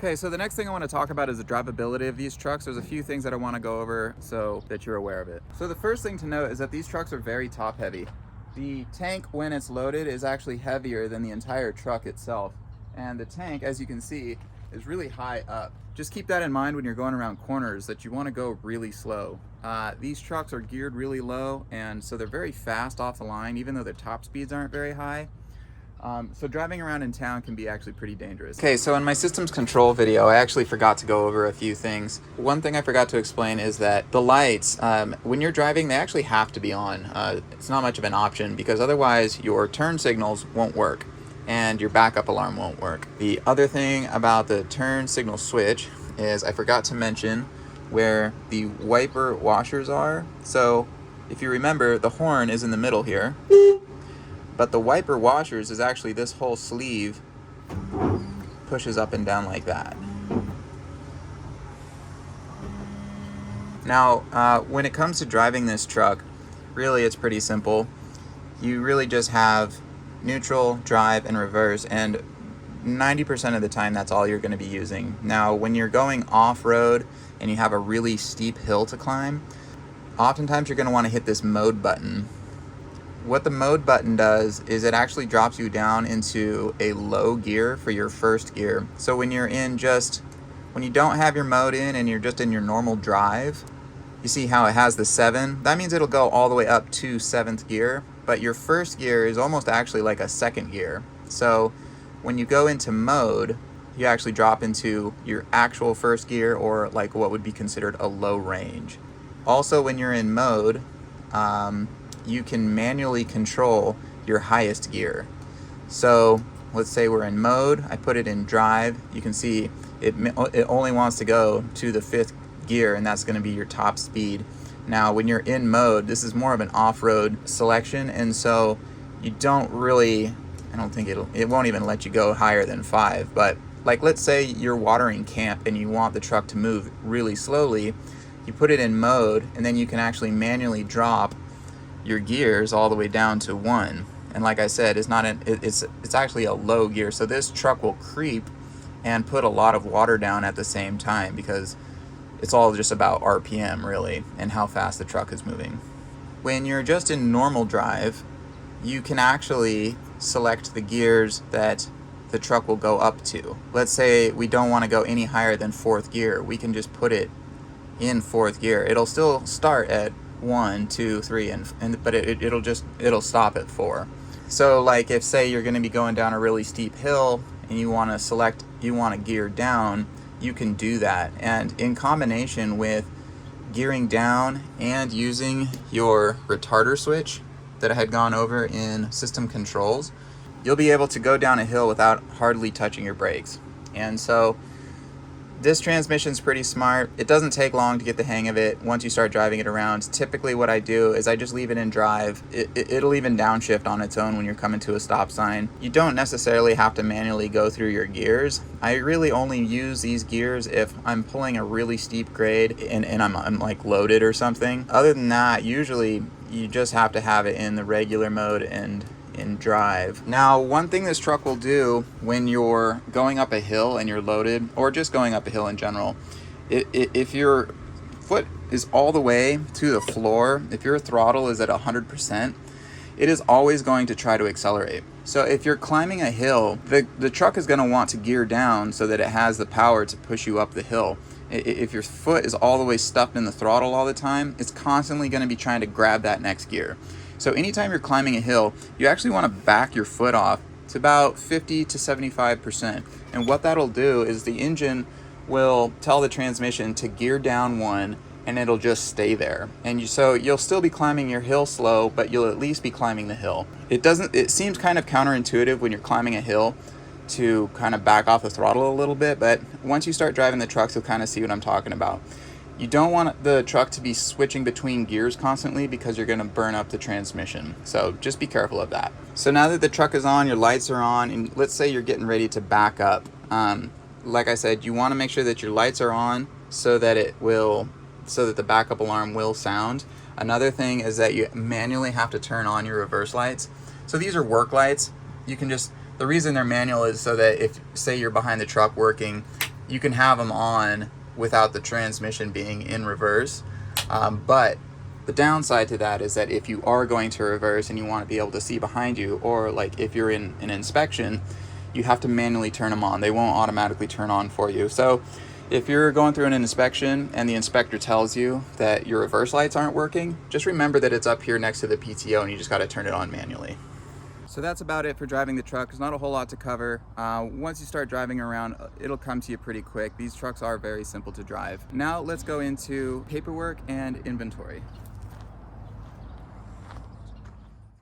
Okay, so the next thing I want to talk about is the drivability of these trucks. There's a few things that I want to go over so that you're aware of it. So the first thing to note is that these trucks are very top heavy. The tank, when it's loaded, is actually heavier than the entire truck itself. And the tank, as you can see, is really high up. Just keep that in mind when you're going around corners, that you want to go really slow. These trucks are geared really low, and so they're very fast off the line, even though their top speeds aren't very high. So driving around in town can be actually pretty dangerous. Okay, so in my systems control video, I actually forgot to go over a few things. One thing I forgot to explain is that the lights, when you're driving, they actually have to be on. It's not much of an option because otherwise your turn signals won't work and your backup alarm won't work. The other thing about the turn signal switch is I forgot to mention where the wiper washers are. So if you remember, the horn is in the middle here. But the wiper washers is actually this whole sleeve pushes up and down like that. Now, when it comes to driving this truck, really it's pretty simple. You really just have neutral, drive, and reverse, and 90% of the time that's all you're going to be using. Now, when you're going off-road and you have a really steep hill to climb, oftentimes you're going to want to hit this mode button. What the mode button does is it actually drops you down into a low gear for your first gear. So when you're when you don't have your mode in and you're just in your normal drive, you see how it has the 7? That means it'll go all the way up to 7th gear, but your first gear is almost actually like a second gear. So when you go into mode, you actually drop into your actual first gear, or like what would be considered a low range. Also, when you're in mode, you can manually control your highest gear. So let's say we're in mode, I put it in drive, you can see it only wants to go to the 5th gear, and that's going to be your top speed. Now when you're in mode, this is more of an off-road selection, and so you don't really, I don't think it won't even let you go higher than 5, but like let's say you're watering camp and you want the truck to move really slowly, you put it in mode, and then you can actually manually drop your gears all the way down to 1. And like I said, it's actually a low gear, so this truck will creep and put a lot of water down at the same time, because it's all just about RPM really and how fast the truck is moving. When you're just in normal drive, you can actually select the gears that the truck will go up to. Let's say we don't want to go any higher than 4th gear, we can just put it in 4th gear. It'll still start at 1, 2, 3, but it'll stop at 4. So like if say you're going to be going down a really steep hill and you want to gear down, you can do that. And in combination with gearing down and using your retarder switch that I had gone over in system controls, you'll be able to go down a hill without hardly touching your brakes. And so this transmission's pretty smart. It doesn't take long to get the hang of it once you start driving it around. Typically what I do is I just leave it in drive. It'll even downshift on its own when you're coming to a stop sign. You don't necessarily have to manually go through your gears. I really only use these gears if I'm pulling a really steep grade and I'm like loaded or something. Other than that, usually you just have to have it in the regular mode and in drive. Now, one thing this truck will do when you're going up a hill and you're loaded, or just going up a hill in general, if your foot is all the way to the floor, if your throttle is at 100%, it is always going to try to accelerate. So if you're climbing a hill, the truck is going to want to gear down so that it has the power to push you up the hill. If your foot is all the way stuffed in the throttle all the time, it's constantly going to be trying to grab that next gear. So anytime you're climbing a hill, you actually want to back your foot off to about 50 to 75%. And what that'll do is the engine will tell the transmission to gear down 1, and it'll just stay there. And so you'll still be climbing your hill slow, but you'll at least be climbing the hill. It seems kind of counterintuitive when you're climbing a hill to kind of back off the throttle a little bit, but once you start driving the trucks, you'll kind of see what I'm talking about. You don't want the truck to be switching between gears constantly because you're going to burn up the transmission. So just be careful of that. So now that the truck is on, your lights are on, and let's say you're getting ready to back up. Like I said, you want to make sure that your lights are on so that the backup alarm will sound. Another thing is that you manually have to turn on your reverse lights. So these are work lights. The reason they're manual is so that if, say you're behind the truck working, you can have them on without the transmission being in reverse. But the downside to that is that if you are going to reverse and you want to be able to see behind you, or like if you're in an inspection, you have to manually turn them on. They won't automatically turn on for you. So if you're going through an inspection and the inspector tells you that your reverse lights aren't working, just remember that it's up here next to the PTO and you just got to turn it on manually. So that's about it for driving the truck. There's not a whole lot to cover. Once you start driving around, it'll come to you pretty quick. These trucks are very simple to drive. Now let's go into paperwork and inventory.